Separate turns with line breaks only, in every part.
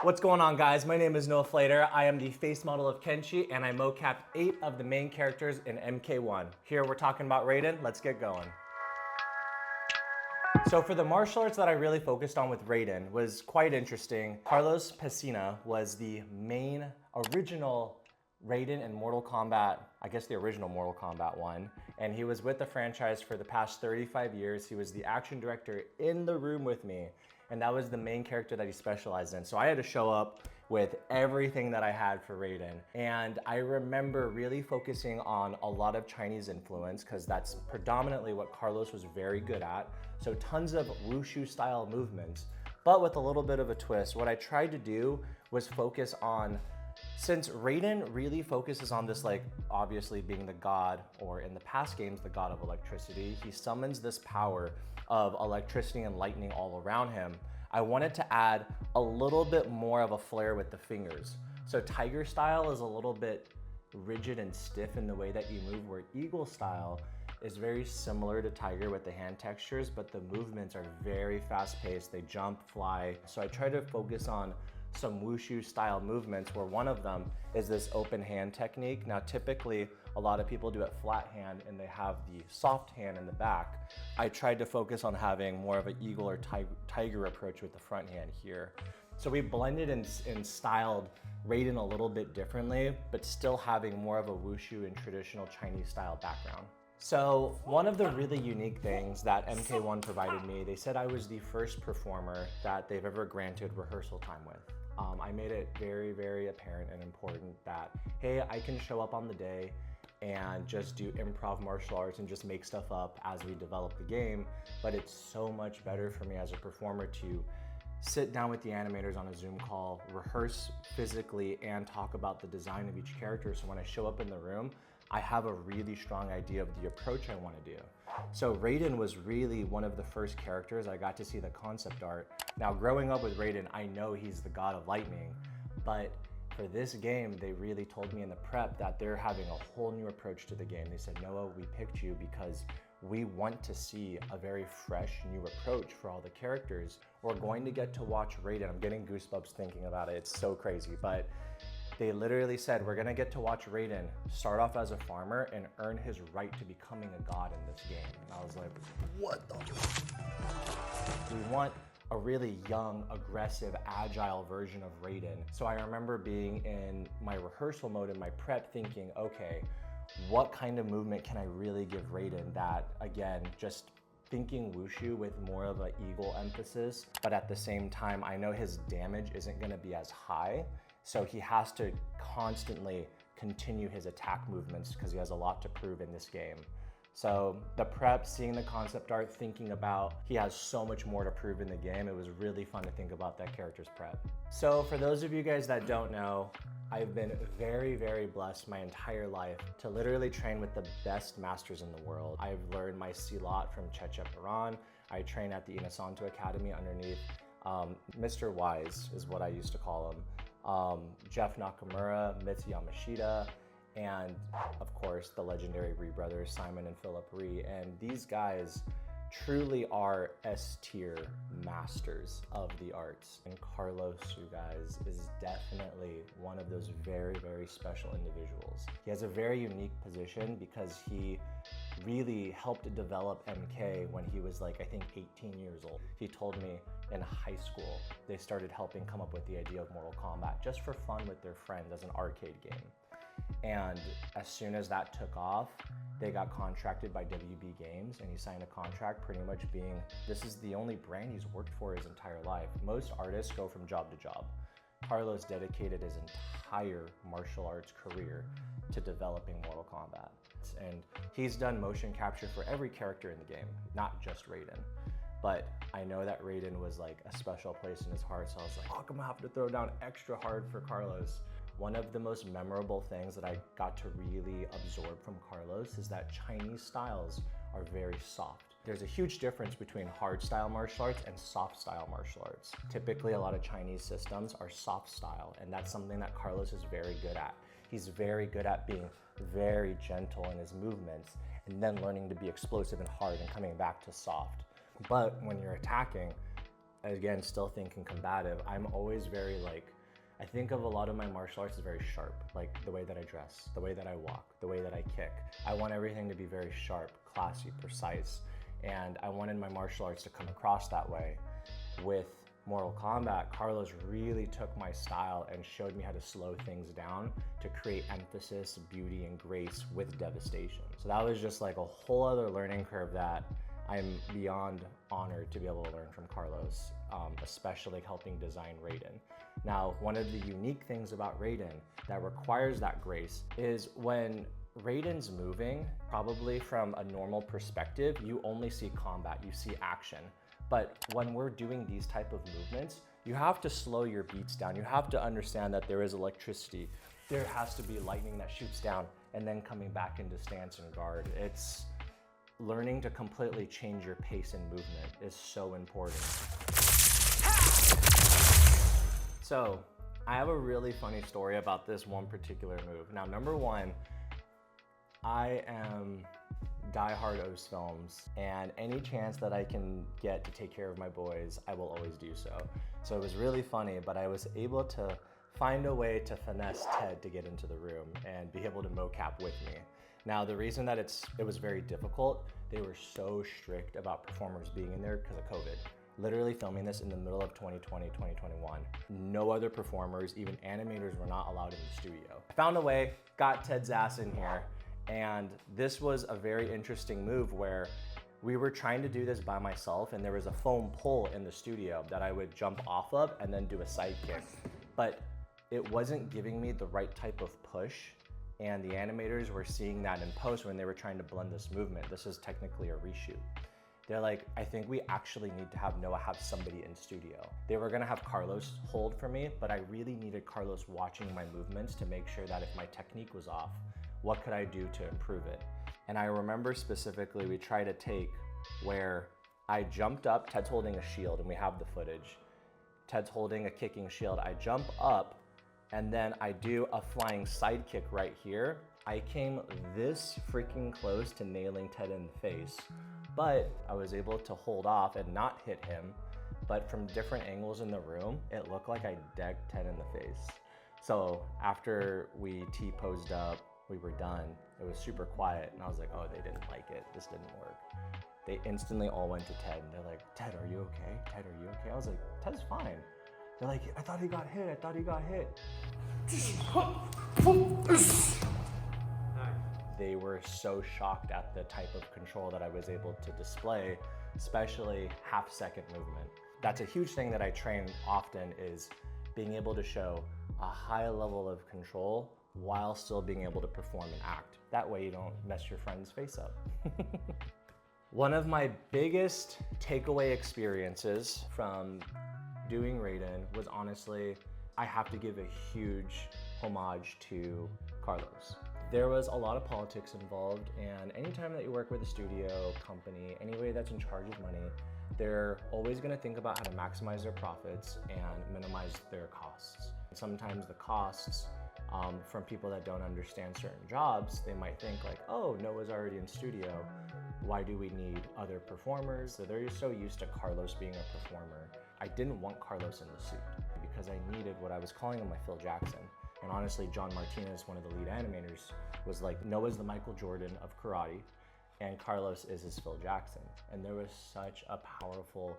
What's going on, guys? My name is Noah Flater. I am the face model of Kenshi, and I mocapped 8 of the main characters in MK1. Here we're talking about Raiden. Let's get going. So for the martial arts that I really focused on with Raiden was quite interesting. Carlos Pesina was the main original Raiden in Mortal Kombat, I guess the original Mortal Kombat 1, and he was with the franchise for the past 35 years. He was the action director in the room with me, and that was the main character that he specialized in. So I had to show up with everything that I had for Raiden. And I remember really focusing on a lot of Chinese influence because that's predominantly what Carlos was very good at. So tons of wushu style movements, but with a little bit of a twist. What I tried to do was focus on, since Raiden really focuses on this, like obviously being the god, or in the past games, the god of electricity, he summons this power of electricity and lightning all around him. I wanted to add a little bit more of a flair with the fingers. So Tiger style is a little bit rigid and stiff in the way that you move, where Eagle style is very similar to Tiger with the hand textures, but the movements are very fast paced. They jump, fly. So I try to focus on some wushu style movements, where one of them is this open hand technique. Now typically a lot of people do it flat hand and they have the soft hand in the back. I tried to focus on having more of an eagle or tiger approach with the front hand here. So we blended and styled Raiden a little bit differently, but still having more of a wushu and traditional Chinese style background. So one of the really unique things that MK1 provided me, they said I was the first performer that they've ever granted rehearsal time with. I made it very, very apparent and important that, hey, I can show up on the day and just do improv martial arts and just make stuff up as we develop the game, but it's so much better for me as a performer to sit down with the animators on a Zoom call, rehearse physically, and talk about the design of each character. So when I show up in the room, I have a really strong idea of the approach I want to do. So Raiden was really one of the first characters I got to see the concept art. Now growing up with Raiden, I know he's the god of lightning, but for this game, they really told me in the prep that they're having a whole new approach to the game. They said, Noah, we picked you because we want to see a very fresh new approach for all the characters. We're going to get to watch Raiden. I'm getting goosebumps thinking about it. It's so crazy, but they literally said, we're gonna get to watch Raiden start off as a farmer and earn his right to becoming a god in this game. And I was like, what the? We want a really young, aggressive, agile version of Raiden. So I remember being in my rehearsal mode in my prep thinking, okay, what kind of movement can I really give Raiden that, again, just thinking wushu with more of an eagle emphasis, but at the same time, I know his damage isn't gonna be as high, so he has to constantly continue his attack movements because he has a lot to prove in this game. So the prep, seeing the concept art, thinking about he has so much more to prove in the game, it was really fun to think about that character's prep. So for those of you guys that don't know, I've been very, very blessed my entire life to literally train with the best masters in the world. I've learned my silat from Cheche Paran. I train at the Inasanto Academy underneath Mr. Wise is what I used to call him. Jeff Nakamura, Mitsu Yamashita, and of course the legendary Ree brothers, Simon and Philip Ree. And these guys truly are S-tier masters of the arts. And Carlos, you guys, is definitely one of those very, very special individuals. He has a very unique position because he really helped develop MK when he was like, I think 18 years old. He told me in high school, they started helping come up with the idea of Mortal Kombat just for fun with their friends as an arcade game. And as soon as that took off, they got contracted by WB Games, and he signed a contract pretty much being, this is the only brand he's worked for his entire life. Most artists go from job to job. Carlos dedicated his entire martial arts career to developing Mortal Kombat. And he's done motion capture for every character in the game, not just Raiden. But I know that Raiden was like a special place in his heart, so I was like, oh, I'm gonna have to throw down extra hard for Carlos. One of the most memorable things that I got to really absorb from Carlos is that Chinese styles are very soft. There's a huge difference between hard style martial arts and soft style martial arts. Typically, a lot of Chinese systems are soft style, and that's something that Carlos is very good at. He's very good at being very gentle in his movements and then learning to be explosive and hard and coming back to soft. But when you're attacking, again, still thinking combative, I'm always very like, I think of a lot of my martial arts as very sharp, like the way that I dress, the way that I walk, the way that I kick. I want everything to be very sharp, classy, precise. And I wanted my martial arts to come across that way. With Mortal Kombat, Carlos really took my style and showed me how to slow things down to create emphasis, beauty, and grace with devastation. So that was just like a whole other learning curve that I'm beyond honored to be able to learn from Carlos, especially helping design Raiden. Now, one of the unique things about Raiden that requires that grace is when Raiden's moving, probably from a normal perspective, you only see combat, you see action. But when we're doing these type of movements, you have to slow your beats down. You have to understand that there is electricity. There has to be lightning that shoots down and then coming back into stance and guard. It's learning to completely change your pace and movement is so important. So I have a really funny story about this one particular move. Now, number one, I am diehard O's films, and any chance that I can get to take care of my boys, I will always do so. So it was really funny, but I was able to find a way to finesse Ted to get into the room and be able to mocap with me. Now, the reason that it was very difficult, they were so strict about performers being in there because of COVID. Literally filming this in the middle of 2020, 2021. No other performers, even animators, were not allowed in the studio. I found a way, got Ted's ass in here, and this was a very interesting move where we were trying to do this by myself, and there was a foam pole in the studio that I would jump off of and then do a side kick. But it wasn't giving me the right type of push, and the animators were seeing that in post when they were trying to blend this movement. This is technically a reshoot. They're like, I think we actually need to have Noah have somebody in studio. They were gonna have Carlos hold for me, but I really needed Carlos watching my movements to make sure that if my technique was off, what could I do to improve it? And I remember specifically, we tried a take where I jumped up, Ted's holding a shield, and we have the footage. Ted's holding a kicking shield. I jump up, and then I do a flying side kick right here. I came this freaking close to nailing Ted in the face, but I was able to hold off and not hit him. But from different angles in the room, it looked like I decked Ted in the face. So after we T-posed up, we were done, it was super quiet, and I was like, oh, they didn't like it, this didn't work. They instantly all went to Ted, and they're like, Ted, are you okay? Ted, are you okay? I was like, Ted's fine. They're like, I thought he got hit, I thought he got hit. They were so shocked at the type of control that I was able to display, especially half-second movement. That's a huge thing that I train often, is being able to show a high level of control while still being able to perform and act. That way you don't mess your friend's face up. One of my biggest takeaway experiences from doing Raiden was honestly, I have to give a huge homage to Carlos. There was a lot of politics involved, and anytime that you work with a studio company, anybody that's in charge of money, they're always gonna think about how to maximize their profits and minimize their costs. Sometimes the costs, from people that don't understand certain jobs, they might think like, oh, Noah's already in studio, why do we need other performers? So they're so used to Carlos being a performer. I didn't want Carlos in the suit because I needed what I was calling him my Phil Jackson. And honestly, John Martinez, one of the lead animators, was like, Noah's the Michael Jordan of karate, and Carlos is his Phil Jackson. And there was such a powerful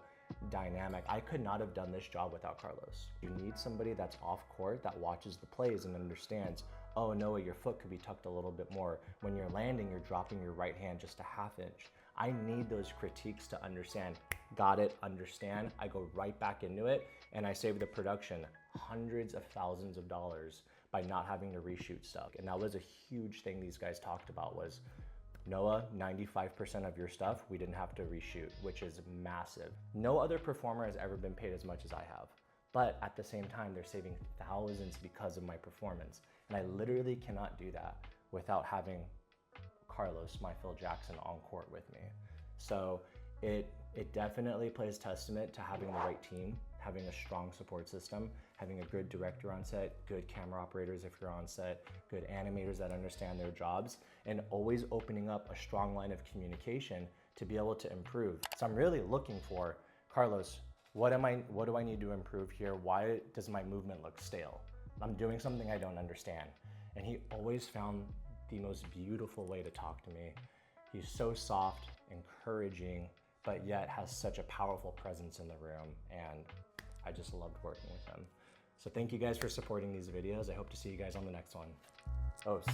dynamic. I could not have done this job without Carlos. You need somebody that's off court that watches the plays and understands, oh, Noah, your foot could be tucked a little bit more. When you're landing, you're dropping your right hand just a half inch. I need those critiques to understand. Got it, understand. I go right back into it, and I save the production hundreds of thousands of dollars by not having to reshoot stuff. And that was a huge thing these guys talked about was, Noah, 95% of your stuff, we didn't have to reshoot, which is massive. No other performer has ever been paid as much as I have. But at the same time, they're saving thousands because of my performance. And I literally cannot do that without having Carlos, my Phil Jackson, on court with me. So it definitely plays testament to having the right team, having a strong support system, having a good director on set, good camera operators if you're on set, good animators that understand their jobs, and always opening up a strong line of communication to be able to improve. So I'm really looking for, Carlos, What do I need to improve here? Why does my movement look stale? I'm doing something I don't understand. And he always found the most beautiful way to talk to me. He's so soft, encouraging, but yet has such a powerful presence in the room, and I just loved working with him. So thank you guys for supporting these videos. I hope to see you guys on the next one. Os.